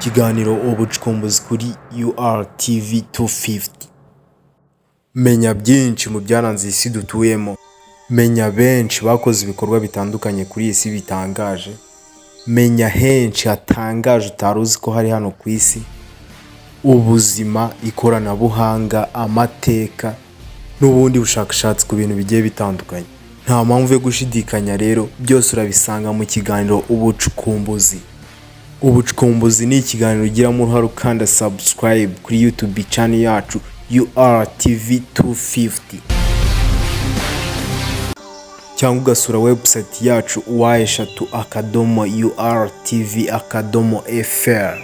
Ikiganiro ubucukumbuzi kuri URTV 250. Menya byinshi mu byaranze isi dutuyemo. Menya benshi bakoze ibikorwa bitandukanye kuri isi bitangaje. Menya henshi hatangaje utaruzi ko hari hano ku isi. Ubuzima, ikoranabuhanga, amateka n'ubundi bushakashatsi ku bintu bigiye bitandukanye. Nta mpamvu yo gushidikanya rero, byose urabisanga mu kiganiro ubucukumbuzi. Ubucukumbuzi ni ikiganiro ugiramo uruhare ukanda subscribe kuri YouTube channel yacu URTV 250 cyangwa ugasura website yacu wa3.urtv.fr.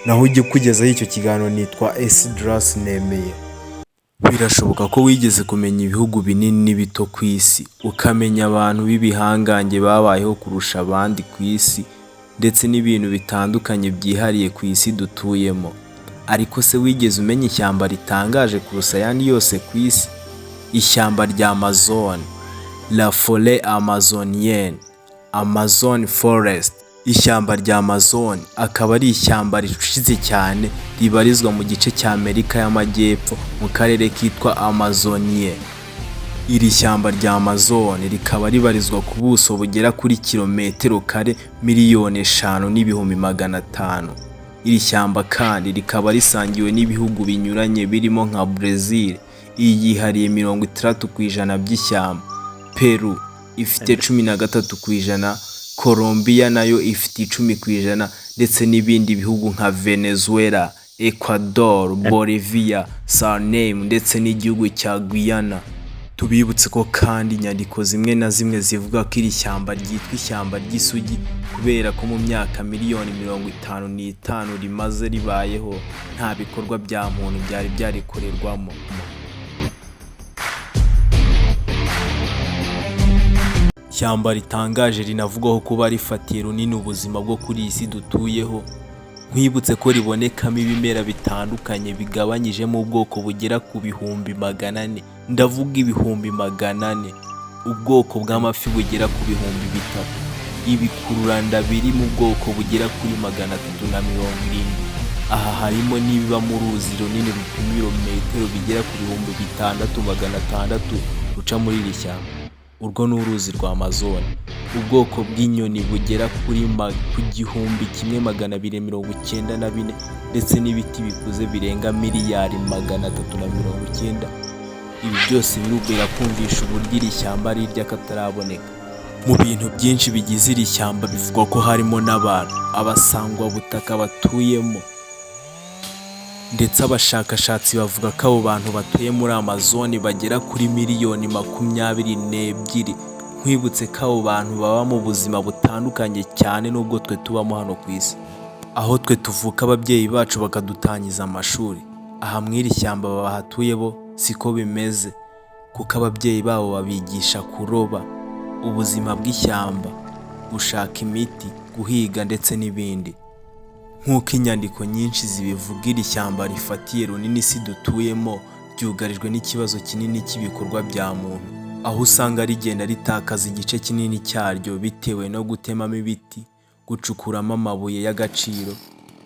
naho ujye kugezaho icyo kiganiro nitwa Esdras Nemeye. Birashoboka ko wigeze kumenya ibihugu binini n'ibito ku isi, ukamenya abantu b'ibihangange babayeho kurusha abandi ku isi, ndetse n'ibintu bitandukanye byihariye ku isi dutuyemo. Ariko se wigeze umenya ishyamba ritangaje kurusha ayandi yose ku isi? Ishyamba rya Amazon, la forêt amazonienne, Amazon forest. Ishyamba rya Amazon akaba ari ishyamba ricucitse cyane ribarizwa mu gice cya Amerika y'Amajyepfo mu karere kitwa Amazonie. Iri shyamba rya Amazon rikaba ribarizwa ku buso bugera kuri kilometero kare miliyoni 5,500,000. Iri shyamba kandi rikaba risangiwe n'ibihugu binyuranye birimo nka Brazil yihariye 60% by'ishyamba, Peru ifite 13%, Colombia nayo ifite 10%, ndetse n'ibindi bihugu nka Venezuela, Ecuador, Bolivia, Suriname ndetse n'igihugu cya Guyana. Tubibutse ko kandi inyandiko zimwe na zimwe zivuga ko iri shyamba ryitwa ishyamba ry'isugi kubera ko mu myaka miliyoni 55 rimaze ribayeho nta bikorwa bya muntu byari byarikorerwamo. Ishyamba ritangaje rinavugwaho kuba rifatiye runini ubuzima bwo kuri isi dutuyeho. Nkwibutse ko ribonekamo ibimera bitandukanye bigabanyijemo ubwoko bugera ku 400,000. Ndavuga 400,000. Ubwoko bw'amafi bugera ku 3,000. Ibikururanda biri mu bwoko bugera kuri 370. Aha harimo n'ibiba mu ruzi runini rupima ibirometero bigera ku 6,600 ruca muri iri shyamba. Urwo ni uruzi rwa Amazon. Ubwoko bw'inyoni bugera kuri 1,294, ndetse n'ibiti bikuze birenga miliyari 390. Ibi byose birubwira kumvisha uburyo iri shyamba ari iry'akataraboneka. Mu bintu byinshi bigize iri shyamba bivugwa ko harimo n'abantu, abasangwa butaka batuyemo, ndetse abashakashatsi bavuga ko abo bantu batuye muri Amazon bagera kuri miliyoni 22. Nkwibutse ko abo bantu baba mu buzima butandukanye cyane n'ubwo twe tubamo hano ku isi. Aho twe tuvuka ababyeyi bacu bakadutangiza amashuri, aha mw'iri shyamba bahatuye bo siko bimeze, kuko ababyeyi babo babigisha kuroba, ubuzima bw'ishyamba, gushaka imiti, guhiga ndetse n'ibindi. Nk'uko inyandiko nyinshi zibivuga, iri shyamba rifatiye runini isi dutuyemo ryugarijwe n'ikibazo kinini cy'ibikorwa bya muntu, aho usanga rigenda ritakaza igice kinini cyaryo bitewe no gutemamo ibiti, gucukuramo amabuye y'agaciro,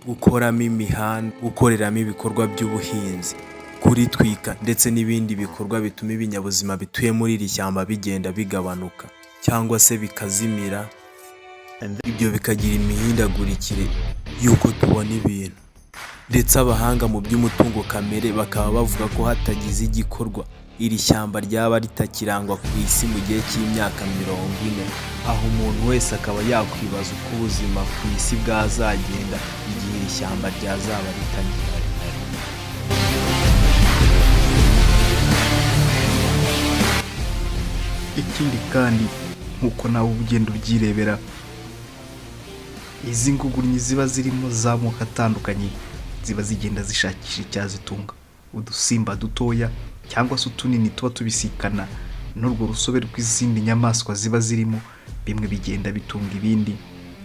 gukoramo imihanda, gukoreramo ibikorwa by'ubuhinzi, kuritwika ndetse n'ibindi bikorwa bituma ibinyabuzima bituye muri iri shyamba bigenda bigabanuka cyangwa se bikazimira. Ibyo bikagira imihindagurikire y'uko tubona ibintu, ndetse abahanga mu by'umutungo kamere bakaba bavuga ko hatagize igikorwa iri shyamba ryaba ritakirangwa ku isi mu gihe cy'imyaka 40. aho umuntu wese akaba yakwibaza uko ubuzima ku isi bwazagenda igihe iri shyamba ryazaba ritagihari. Ikindi kandi nk'uko nawe ugenda ubyirebera, izi ngugurnyi ziba zirimo z'amoko atandukanye ziba zigenda zishakisha icyazitunga. Udusimba dutoya cyangwa se utunini tuba tubisikana n'urwo rusobe rw'izindi nyamaswa ziba zirimo, bimwe bigenda bitunga ibindi,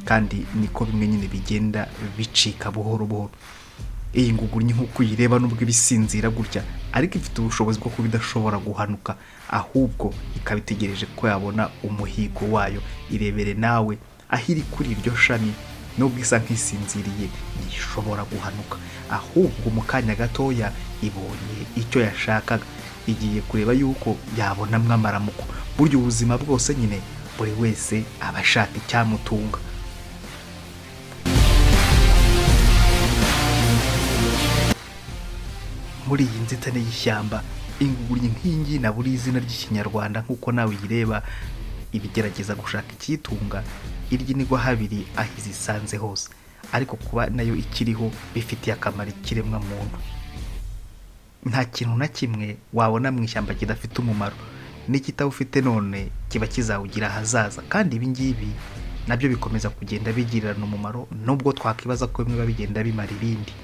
kandi niko bimwe nyine bigenda bicika buhoro buhoro. Iyi ngugurnyi nk'uko uyireba nubwo ibisinzira gutya, ariko ifite ubushobozi bwo kuba idashobora guhanuka, ahubwo ikabitegereje ko yabona umuhigo wayo. Irebere nawe aho iri kuri iryo shami nubwo isa nk'isinziriye ntishobora guhanuka, ahubwo mu kanya gatoya ibonye icyo yashakaga, igiye kureba yuko yabonamwo amaramuko. Burya ubuzima bwose nyine buri wese aba ashaka icyamutunga. Muri iyi nzitane y'ishyamba, ingurube nk'ingi na buri izina ry'ikinyarwanda nk'uko nawe uyireba, ibigerageza gushaka ikiyitunga, iryi nigwa habiri aho izisanze hose, ariko kuba nayo ikiriho bifitiye akamaro ikiremwa muntu. Nta kintu na kimwe wabona mu ishyamba kidafite umumaro, n'ikitawufite none kiba kizawugira ahazaza, kandi ibi ngibi nabyo bikomeza kugenda bigirana umumaro, nubwo twakwibaza ko bimwe biba bigenda bimara ibindi.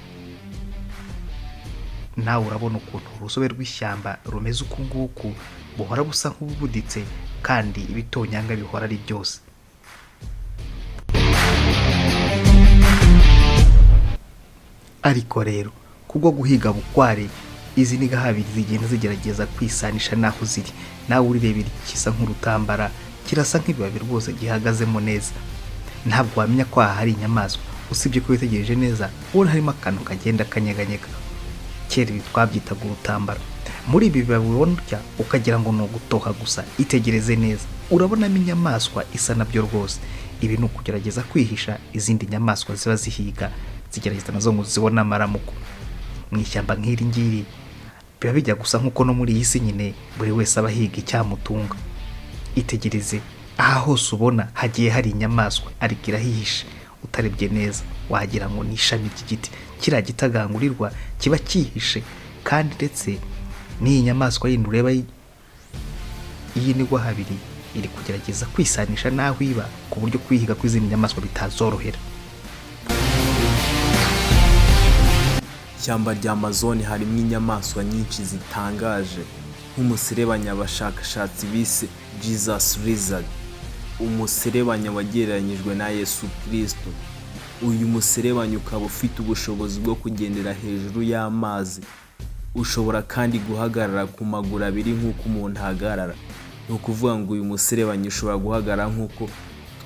Nawe urabona ukuntu urusobe rw'ishyamba rumeze uku nguku, buhora busa nk'ubuditse, kandi ibitonyanga bihora ari byose. Ariko rero kubwo guhiga bukware, izi niga habiri zigenda zigerageza kwisanisha naho ziri. Nawe urirebera ikisa nk'urutambara, kirasa nk'ibibabi rwose gihagazemo neza. Ntabwo wamenya ko aha hari inyamaswa, usibye ko witegereje neza ubona harimo akantu kagenda kanyeganyega. Kera ibi twabyitaga urutambara. Muri ibi bibabi ubona ukagira ngo ni ugutoha gusa, itegereze neza urabonamo inyamaswa isa nabyo rwose. Ibi ni ukugerageza kwihisha izindi nyamaswa ziba zihiga, zigerageza nazo ngo zibone amaramuko. Mu ishyamba nk'iri ngiri biba bijya gusa nk'uko no muri iyi si nyine buri wese aba ahiga icyamutunga. Itegereze aha hose ubona hagiye hari inyamaswa, ariko irahihishe. Utarebye neza wagira ngo ni ishami ry'igiti, kiriya gitagangurirwa kiba cyihishe. Kandi ndetse n'iyi nyamaswa yindi ureba iyi nigwa habiri, iri kugerageza kwisanisha naho iba, ku buryo kwihiga kw'izindi nyamaswa bitazorohera. Ishyamba rya Amazon harimo inyamaswa nyinshi zitangaje, nk'umuserebanya abashakashatsi bise Jesus Lizard, umuserebanya wagereranyijwe na Yesu Kristo. Uyu muserebanya ukaba ufite ubushobozi bwo kugendera hejuru y'amazi. Ushobora kandi guhagarara ku maguru abiri nk'uko umuntu ahagarara. Ni ukuvuga ngo uyu muserebanya ushobora guhagarara nk'uko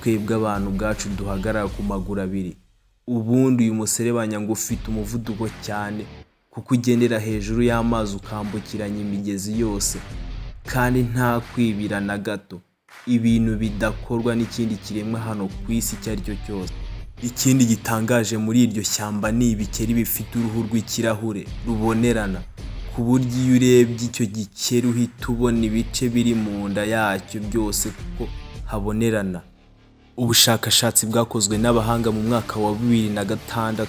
twebwe abantu bwacu duhagarara ku maguru abiri. Ubundi uyu muserebanya ngo ufite umuvuduko cyane, kuko ugendera hejuru y'amazi ukambukiranya imigezi yose, kandi nta kwibira na gato, ibintu bidakorwa n'ikindi kiremwa hano ku isi icyo ari cyo cyose. Ikindi gitangaje muri iryo shyamba ni ibikeri bifite uruhu rw'ikirahure rubonerana, ku buryo iyo urebye icyo gikeri uhita ubona ibice biri mu nda yacyo byose kuko habonerana. Ubushakashatsi bwakozwe n'abahanga mu mwaka wa 2006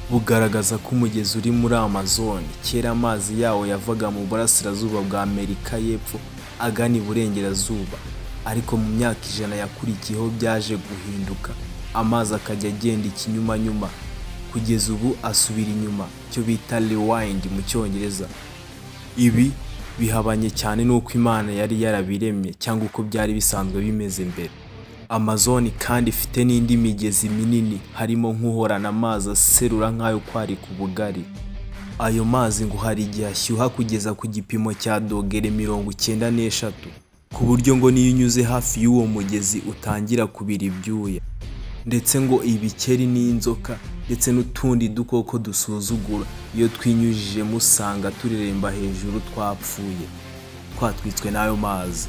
bugaragaza ko umugezi uri muri Amazon kera amazi yawo yavaga mu burasirazuba bwa Amerika y'Epfo agana iburengerazuba, ariko mu myaka 100 yakurikiyeho byaje guhinduka, amazi akajya agenda ikinyumanyuma kugeza ubu asubira inyuma, cyo bita rewind mu cyongereza. Ibi bihabanye cyane n'uko Imana yari yarabiremye cyangwa uko byari bisanzwe bimeze mbere. Amazon kandi ifite n'indi migezi minini, harimo nk'uhorana amazi aserura nk'ayo kwari ku bugari. Ayo mazi ngo hari igihe ashyuha kugeza ku gipimo cya dogere 93, ku buryo ngo niyo unyuze hafi y'uwo mugezi utangira kubira ibyuya. Ndetse ngo ibikeri n'inzoka ndetse n'utundi dukoko dusuzugura, iyo twinyujije musanga tureremba hejuru twapfuye, twatwitswe n'ayo mazi.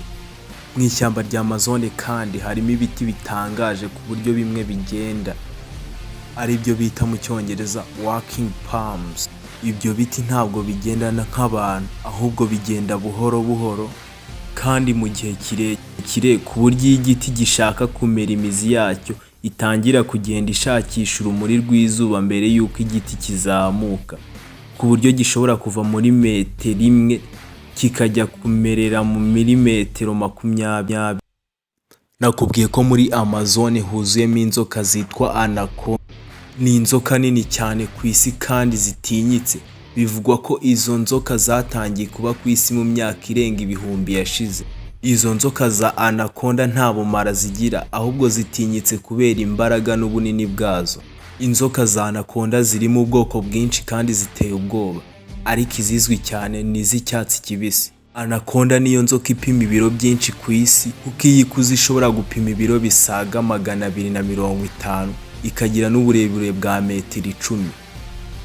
Mu ishyamba rya Amazon kandi harimo ibiti bitangaje ku buryo bimwe bigenda, ari byo bita mu cyongereza walking palms. Ibyo biti ntabwo bigendana nk'abantu, ahubwo bigenda buhoro buhoro kandi mu gihe kirekire, ku buryo igiti gishaka kumera imizi yacyo itangira kugenda ishakisha urumuri rw'izuba mbere y'uko igiti kizamuka, ku buryo gishobora kuva muri metero 1 kikajya kumerera mu milimetero 20. Nakubwiye ko muri Amazon huzuyemo inzoka zitwa anaconda. Ni inzoka nini cyane ku isi kandi zitinyitse. Bivugwa ko izo nzoka zatangiye kuba ku isi mu myaka irenga 1000 yashize. Izo nzoka za anaconda nta bumara zigira, ahubwo zitinyitse kubera imbaraga n'ubunini bwazo. Inzoka za anaconda ziri mu bwoko bwinshi kandi ziteye ubwoba, ariko izizwi cyane ni iz'icyatsi kibisi. Anaconda niyo nzoka ipima ibiro byinshi ku isi, kuko iyi ikuze ishobora gupima ibiro bisaga 250, ikagira n'uburebure bwa metero 10.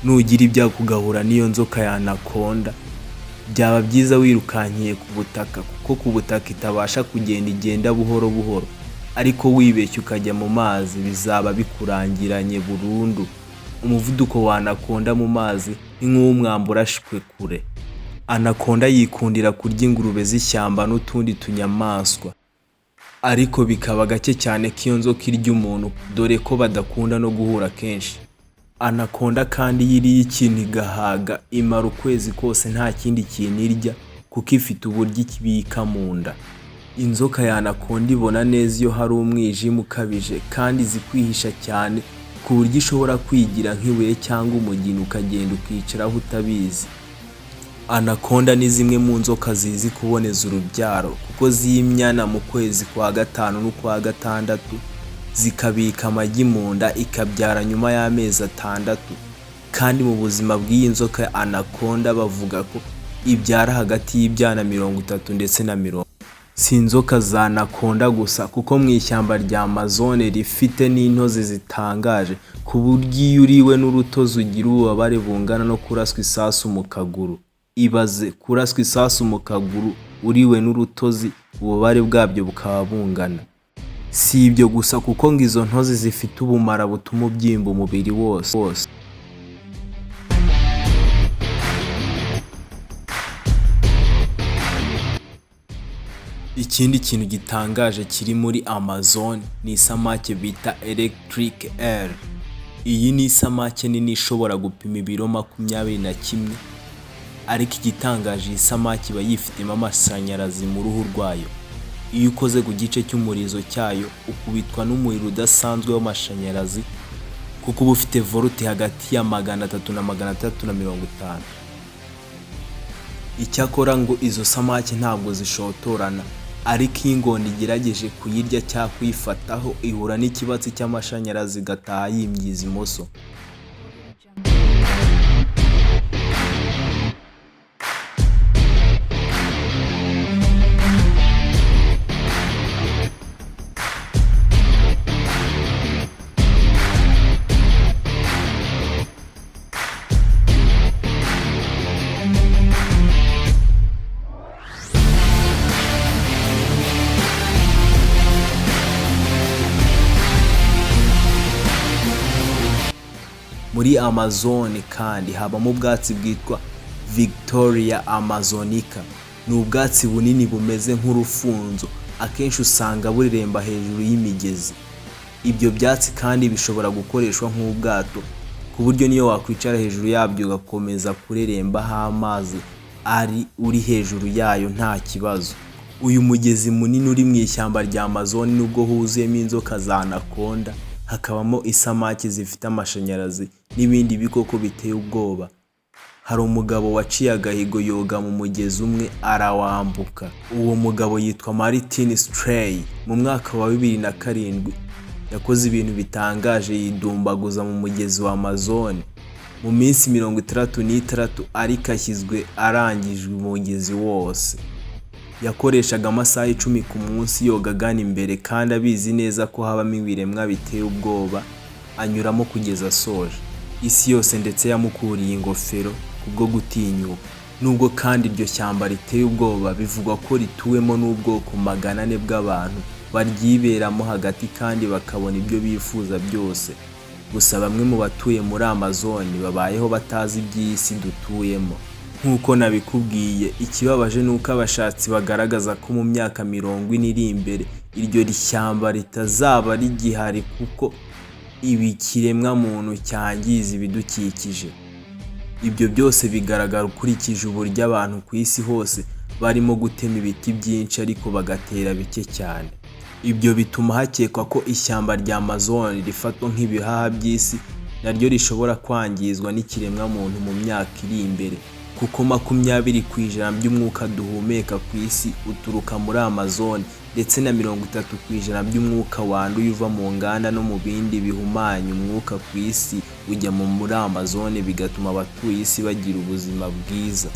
Nugira ibyago kugahura n'iyo nzoka ya anakonda, byaba byiza wirukankiye ku butaka, kuko ku butaka itabasha kugenda, igenda buhoro buhoro, ariko wibeshye ukajya mu mazi bizaba bikurangiranye burundu. Umuvuduko wa anakonda mu mazi ni nk'uw'umwambi urashwe kure. Anakonda yikundira kurya ingurube z'ishyamba n'utundi tunyamaswa, ariko bikaba gake cyane ko iyo nzoka irya umuntu, dore ko badakunda no guhura kenshi. Anakonda kandi yiriye ikintu igahaga, imara ukwezi kose nta kindi kintu irya, kuko ifite uburyo ikibika mu nda. Inzoka ya anakonda ibona neza iyo hari umwijima ukabije, kandi zikwihisha cyane ku buryo ishobora kwigira nk'ibuye cyangwa umugina ukagenda ukicaraho utabizi. Anakonda ni zimwe mu nzoka zizi kuboneza urubyaro, kuko zimyana mu kwezi kwa 5 n'ukwa 6, zikabika amagi mu nda ikabyara nyuma y'amezi 6. Kandi mu buzima bw'iyi nzoka ya anakonda bavuga ko ibyara hagati y'ibyana 30 ndetse na 40. Si inzoka za anakonda gusa, kuko mu ishyamba rya Amazone rifite n'intozi zitangaje, ku buryo iyo uriwe n'urutozi ugira ububabare bungana no kuraswa isasu mu kaguru. Ibaze kuraswa isasu mu kaguru uriwe n'urutozi, ububabare bwabyo bukaba bungana. Si ibyo gusa, kuko ngo izo ntozi zifite ubumara butuma ubyimba umubiri wose. Ikindi kintu gitangaje kiri muri Amazon ni isamake bita electric eel. Iyi ni isamake nini ishobora gupima ibiro 21, ariko igitangaje iyi samake iba yifitemo amashanyarazi mu ruhu rwayo. Iyo ukoze ku gice cy'umurizo cyayo ukubitwa n'umuriro udasanzwe w'amashanyarazi, kuko uba ufite volte hagati ya 300 na 350. Icyakora ngo izo samake ntabwo zishotorana, ariko iyo ingona igerageje kuyirya cyangwa kuyifataho ihura n'ikibatsi cy'amashanyarazi igataha yimyiza imoso. Muri Amazon kandi habamo ubwatsi bwitwa Victoria Amazonica. Ni ubwatsi bunini bumeze nk'urufunzo, akenshi usanga bureremba hejuru y'imigezi. Ibyo byatsi kandi bishobora gukoreshwa nk'ubwato, ku buryo niyo wakwicara hejuru yabyo ugakomeza kurerembaho amazi ari uri hejuru yayo nta kibazo. Uyu mugezi munini uri mu ishyamba rya Amazon nubwo huzuyemo inzoka za anakonda, hakabamo isamake zifite amashanyarazi n'ibindi bikoko biteye ubwoba. Hari umugabo waciye agahigo yoga mu mugezi umwe arawambuka. Uwo mugabo yitwa Martin Stray. Mu mwaka wa 2007 yakoze ibintu bitangaje, yidumbaguza mu mugezi wa Amazon mu minsi 36, ariko ashyizwe arangijwe umugezi wose. Yakoreshaga amasaha 10 ku munsi yoga agana imbere, kandi abizi neza ko habamo ibiremwa biteye ubwoba, anyuramo kugeza asoje. Isi yose ndetse yamukuriye ingofero kubwo gutinyuka. Nubwo kandi iryo shyamba riteye ubwoba, bivugwa ko rituwemo n'ubwoko 400 bw'abantu baryiberamo hagati, kandi bakabona ibyo bifuza byose. Gusa bamwe mu batuye muri Amazon babayeho batazi iby'isi dutuyemo. Nk'uko nabikubwiye, ikibabaje nuko abashatsi bagaragaza ko mu myaka 40 iri imbere iryo shyamba ritazaba rigihari, kuko ibikiremwa muntu cyangiza ibidukikije. Ibyo byose bigaragara ukurikije uburyo abantu ku isi hose barimo gutema ibiti byinshi ariko bagatera bike cyane. Ibyo bituma hakekwa ko ishyamba rya Amazon rifatwa nk'ibihaha by'isi, naryo rishobora kwangizwa n'ikiremwa muntu mu myaka iri imbere, kuko 20% by'umwuka duhumeka ku isi uturuka muri Amazon, ndetse na 30% by'umwuka wanduye uva mu nganda no mu bindi bihumanya umwuka ku isi ujya muri Amazon, bigatuma abatuye isi bagira ubuzima bwiza.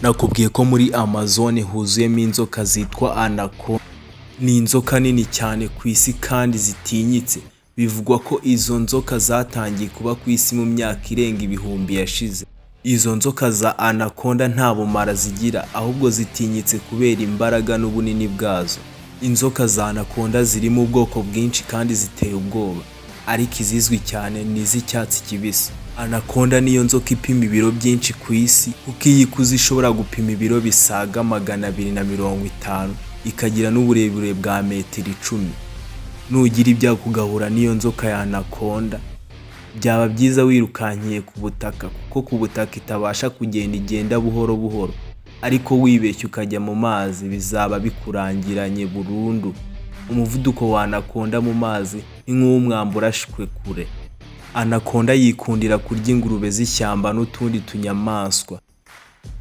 Nakubwiye ko muri Amazon huzuyemo inzoka zitwa anaconda. Ni inzoka nini cyane ku isi kandi zitinyitse. Bivugwa ko izo nzoka zatangiye kuba ku isi mu myaka irenga ibihumbi yashize. Izo nzoka za anaconda nta bumara zigira, ahubwo zitinyitse kubera imbaraga n'ubunini bwazo. Inzoka za anaconda ziri mu bwoko bwinshi kandi ziteye ubwoba, ariko izizwi cyane ni iz'icyatsi kibisi. Anaconda niyo nzoka ipima ibiro byinshi ku isi, kuko iyi ikuze ishobora gupima ibiro bisaga 250, ikagira n'uburebure bwa metero 10. Nugira ibyago ugahura n'iyo nzoka ya anaconda, byaba byiza wirukankiye ku butaka, kuko ku butaka itabasha igenda buhoro buhoro, ariko wibeshye ukajya mu mazi bizaba bikurangiranye burundu. Umuvuduko wa anaconda mu mazi ni nk'umwambi urashwe kure. Anaconda yikundira kurya ingurube z'ishyamba n'utundi tunyamaswa,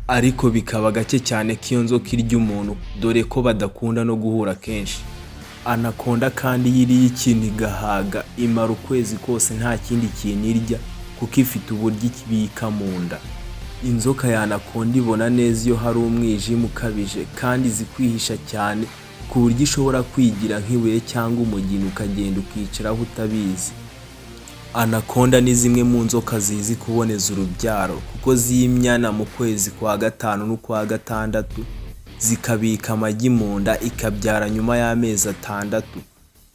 ariko bikaba gake cyane ko iyo nzoka irya umuntu, dore ko badakunda no guhura kenshi. Anaconda kandi iyo iriye ikintu igahaga, imara ukwezi kose nta kindi kintu irya, kuko ifite uburyo ikibika mu nda. Inzoka ya anaconda ibona neza iyo hari umwijima ukabije, kandi izi kwihisha cyane ku buryo ishobora kwigira nk'ibuye cyangwa umugina ukagenda ukicaraho utabizi. Anaconda ni zimwe mu nzoka zizi kuboneza urubyaro, kuko zimyana mu kwezi kwa 5 n'ukwa 6, zikabika amagi mu nda ikabyara nyuma y'amezi 6.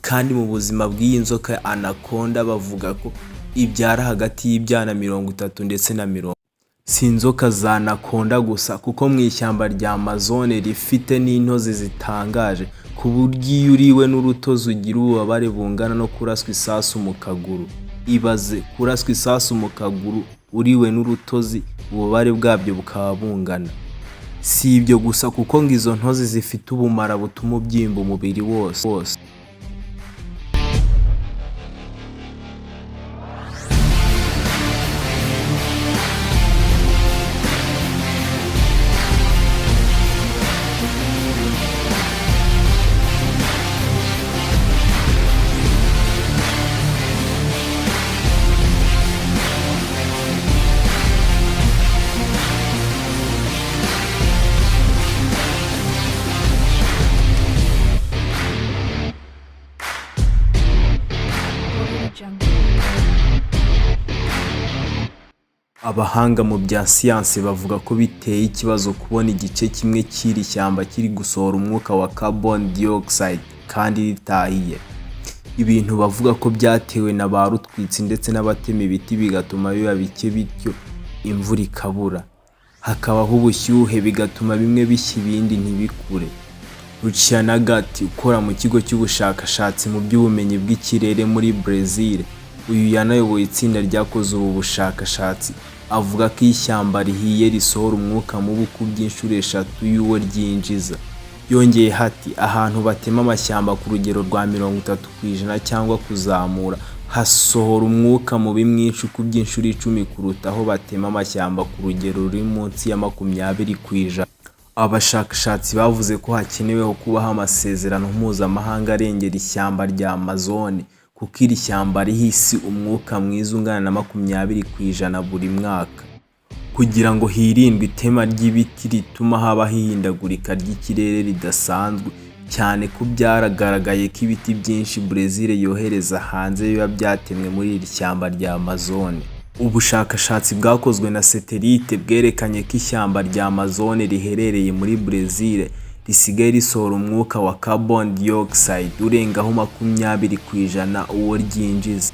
Kandi mu buzima bw'iyi nzoka ya anaconda bavuga ko ibyara hagati y'ibyana 30 ndetse na 40. Si inzoka za anaconda gusa, kuko mu ishyamba rya Amazon rifite n'intozi zitangaje, ku buryo iyo uriwe n'urutozi ugira ububabare bungana no kuraswa isasu mu kaguru. Ibaze kuraswa isasu mu kaguru uriwe n'urutozi, ububabare bwabyo bukaba bungana. Si ibyo gusa, kuko ngo izo ntozi zifite ubumara butuma ubyimba umubiri wose. Abahanga mu bya siyansi bavuga ko biteye ikibazo kubona igice kimwe cy'iri shyamba kiri gusohora umwuka wa carbon dioxide kandi ritahiye. Ibintu bavuga ko byatewe na ba rutwitsi ndetse n'abatema ibiti, bigatuma biba bike, bityo imvura ikabura, hakabaho ubushyuhe bigatuma bimwe bishya ibindi ntibikure. Rucianagati ukora mu kigo cy'ubushakashatsi mu by'ubumenyi bw'ikirere muri Brazil, uyu yanayoboye itsinda ryakoze ubu bushakashatsi, avuga ko ishyamba rihiye risohora umwuka mubi ukubye inshuro 3 y'uwo ryinjiza. Yongeye hati ahantu batema amashyamba ku rugero rwa 30% cyangwa kuzamura, hasohora umwuka mubi mwinshi ukubye inshuro 10 kuruta aho batema amashyamba ku rugero ruri munsi ya 20%. Abashakashatsi bavuze ko hakeneweho kubaho amasezerano mpuzamahanga arengera ishyamba rya Amazon, kuko iri shyamba rihisi umwuka mwiza ungana na 20% buri mwaka, kugira ngo hirindwe itema ry'ibiti rituma habaho ihindagurika ry'ikirere ridasanzwe, cyane ko byaragaragaye ko ibiti byinshi Brazil yohereza hanze biba byatemwe muri iri shyamba rya Amazon. Ubushakashatsi bwakozwe na satelite bwerekanye ko ishyamba rya Amazon riherereye muri Brazil risigaye risohora umwuka wa carbon dioxide urengaho 20% uwo ryinjiza.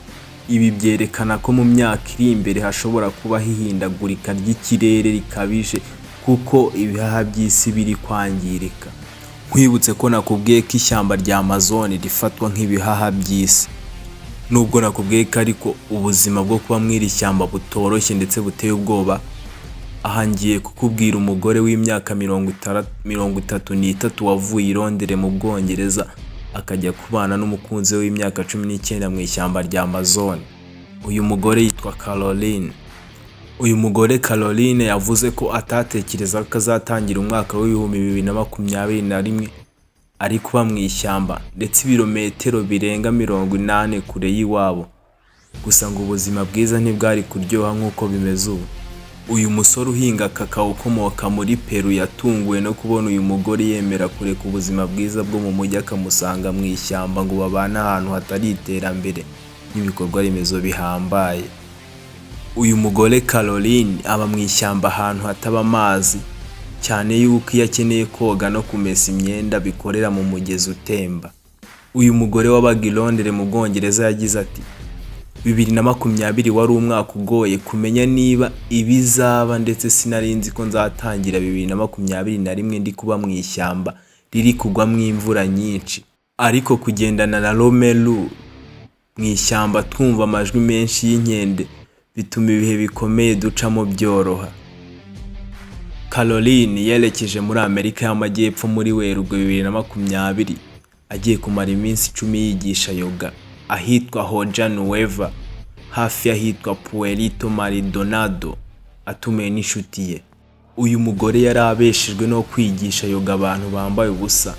Ibi byerekana ko mu myaka iri imbere hashobora kubaho ihindagurika ry'ikirere rikabije, kuko ibihaha by'isi biri kwangirika. Nkwibutse ko nakubwiye ko ishyamba rya Amazon rifatwa nk'ibihaha by'isi. Nubwo nakubwiye ko ariko ubuzima bwo kuba mw'iri shyamba butoroshye ndetse buteye ubwoba, aha ngiye kukubwira umugore w'imyaka 33 wavuye i Londres mu Bwongereza, akajya kubana n'umukunzi we w'imyaka 19 mu ishyamba rya Amazon. Uyu mugore yitwa Caroline. Uyu mugore Caroline yavuze ko atatekereza ko azatangira umwaka w'2021 ari kuba mu ishyamba, ndetse ibirometero birenga 80 kure y'iwabo. Gusa ngo ubuzima bwiza ntibwari kuryoha nk'uko bimeze ubu. Uyu musore uhinga kakao ukomoka muri Peru yatunguwe no kubona uyu mugore yemera kureka ubuzima bwiza bwo mu mujyi akamusanga mu ishyamba ngo babane ahantu hatari iterambere n'ibikorwa remezo bihambaye. Uyu mugore Caroline aba mu ishyamba ahantu hataba amazi cyane yuko iyo akeneye koga no kumesa imyenda bikorera mu mugezi utemba. Uyu mugore wabaga i Londres mu Bwongereza yagize ati 2020 wari umwaka ugoye kumenya niba ibizaba, ndetse sinarinzi ko nzatangira 2021 ndi kuba mu ishyamba riri kugwamo imvura nyinshi, ariko kugendana na Romelu mu ishyamba twumva amajwi menshi y'inkende bituma ibihe bikomeye ducamo byoroha. Caroline yerekeje muri Amerika y'Amajyepfo muri Werurwe 2020 agiye kumara iminsi 10 yigisha yoga ahitwa Hoja Nueva hafi y'ahitwa Puerto Maldonado atumiwe n'inshuti ye. Uyu mugore yari abeshejwe no kwigisha yoga abantu bambaye ubusa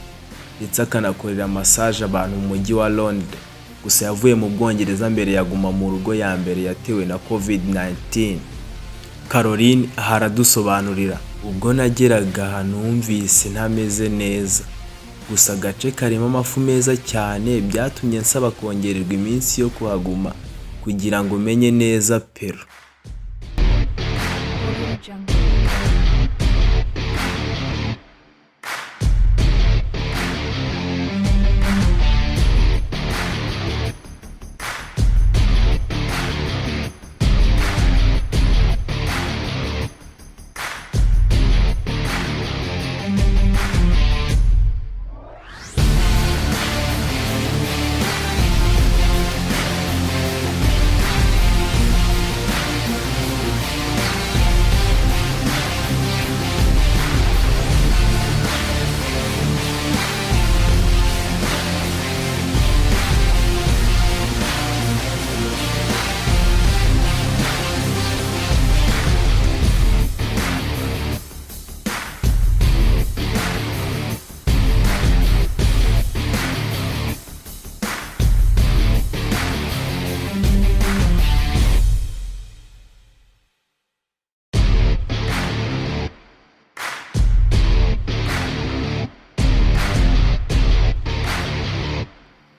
ndetse akanakorera massage abantu mu mujyi wa Londres. Gusa yavuye mu Bwongereza mbere yaguma mu rugo ya mbere yatewe na COVID-19. Caroline haradusobanurira, ubwo nageraga numvise ntameze neza, gusa agace karimo amafu meza cyane byatumye nsaba kongererwa iminsi yo kuhaguma kugira ngo menye neza Peru.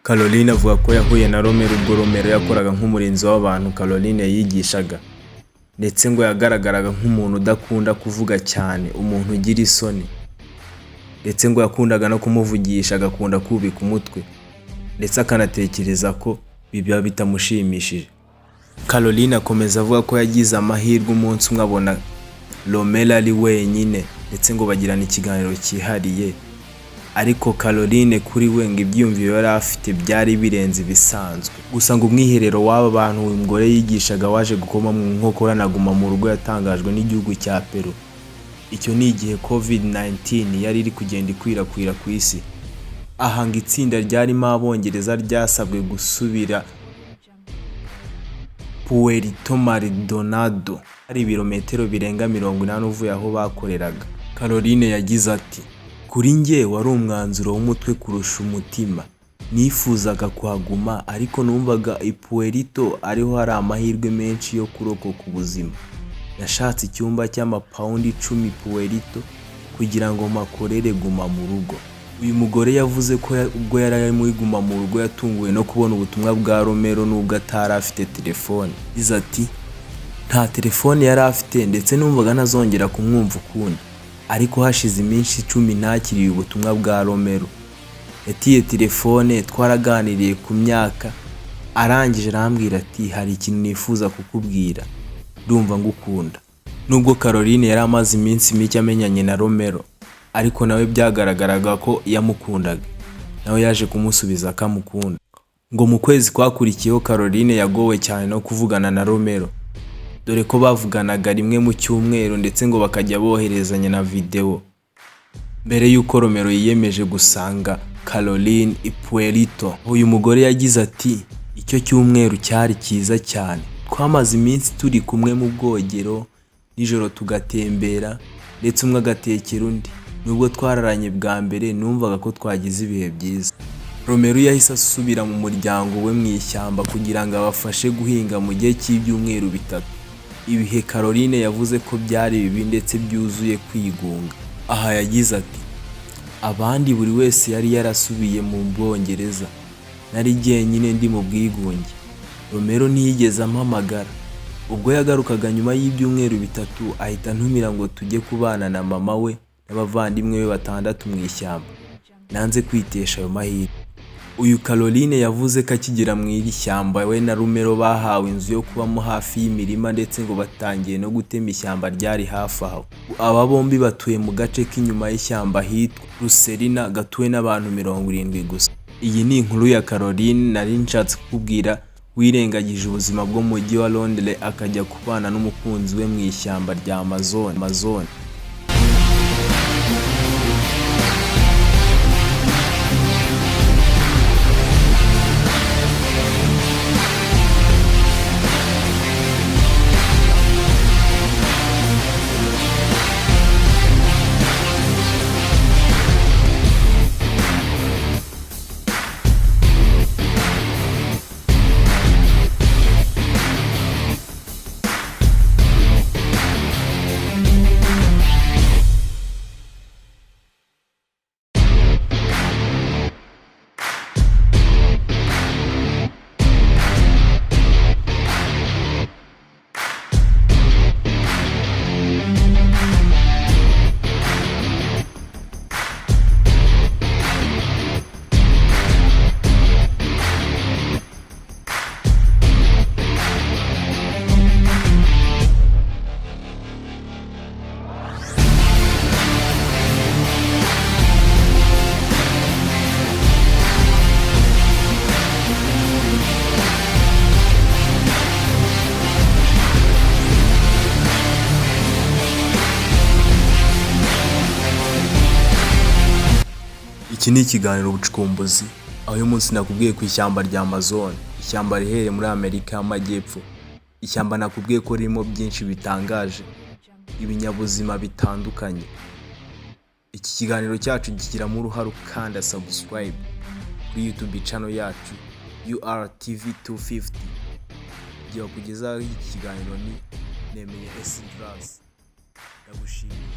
Caroline avuga ko yahuye na Romelu ubwo Romelu yakoraga nk'umurinzi w'abantu Caroline yigishaga, ndetse ngo yagaragaraga nk'umuntu udakunda kuvuga cyane, umuntu ugira isoni, ndetse ngo yakundaga no kumuvugisha agakunda kubika umutwe, ndetse akanatekereza ko biba bitamushimishije. Caroline akomeza avuga ko yagize amahirwe umunsi umwe abona Romelu ari wenyine ndetse ngo bagirana ikiganiro cyihariye, ariko Caroline kuri we ngo ibyumviro yari afite byari birenze ibisanzwe. Gusa ngo umwiherero w'aba bantu uyu mugore yigishaga waje gukoma mu nkokora naguma mu rugo yatangajwe n'igihugu cya Peru. Icyo ni igihe COVID-19 yari iri kugenda ikwirakwira ku isi. Ahanga itsinda ryarimo Abongereza ryasabwe gusubira Puerto Maldonado, ari ibirometero birenga 80 uvuye aho bakoreraga. Caroline yagize ati, kuri njye wari umwanzuro w'umutwe kurusha umutima. Nifuzaga kuhaguma ariko numvaga i Puerto ariho hari amahirwe menshi yo kurokoka ubuzima. Nashatse icyumba cy'amapaundi 10 Puerto kugira ngo makorere guma mu rugo. Uyu mugore yavuze ko ubwo yari ari muri guma mu rugo yatunguwe no kubona ubutumwa bwa Romelu nubwo atari afite telefone. Yagize ati, nta telefone yari afite ndetse numvaga ntazongera kumwumva ukundi, ariko hashize iminsi 10 nakiriye ubutumwa bwa Romelu. Yatiye telefone, twaraganiriye ku myaka, arangije arambwira ati, hari ikintu nifuza kukubwira, ndumva ngukunda. Nubwo Caroline yari amaze iminsi mike amenyanye na Romelu, ariko nawe byagaragaraga ko yamukundaga, nawe yaje kumusubiza akamukunda. Ngo mu kwezi kwakurikiyeho Caroline yagowe cyane no kuvugana na Romelu, dore ko bavuganaga rimwe mu cyumweru ndetse ngo bakajya boherezanya na video. Mbere yuko Romelu yiyemeje gusanga Caroline i Puerto, uyu mugore yagize ati, icyo cyumweru cyari cyiza cyane, twamaze iminsi turi kumwe mu bwogero, nijoro tugatembera ndetse umwe agatekera undi. Nubwo twararanye bwa mbere numvaga ko twagize ibihe byiza. Romelu yahise asubira mu muryango we mu ishyamba kugira ngo abafashe guhinga mu gihe cy'ibyumweru bitatu. ibihe Caroline yavuze ko byari bibi ndetse byuzuye kwigunga. Aha yagize ati abandi buri wese yari yarasubiye mu Bwongereza, nari jyenyine ndi mu bwigunge. Romero ntiyigeze ampamagara. Ubwo yagarukaga nyuma y'ibyumweru bitatu ahita ntumira ngo tujye kubana na mama we n'abavandimwe be 6 mu ishyamba. Nanze kwitesha ayo mahirwe. Uyu Caroline yavuze ko akigera mu iri shyamba we na Romero bahawe inzu yo kubamo hafi y'imirima ndetse ngo batangiye no gutema ishyamba ryari hafi aho. Aba bombi batuye mu gace k'inyuma y'ishyamba hitwa Ruserina gatuwe n'abantu 70 gusa. Iyi ni inkuru ya Caroline nari nshatse kukubwira wirengagije ubuzima bwo mu mujyi wa Londres akajya kubana n'umukunzi we mu ishyamba rya Amazon. Iki ni ikiganiro ubucukumbuzi, aho uyu munsi nakubwiye ku ishyamba rya Amazon, ishyamba riherereye muri Amerika y'Amajyepfo. Ishyamba nakubwiye ko ririmo byinshi bitangaje, ibinyabuzima bitandukanye. Iki kiganiro cyacu gikiramo uruhare ukanda subscribe kuri YouTube channel yacu URTV250. Giye kugezaho iki kiganiro ni nemeye S. Ndagushimiye.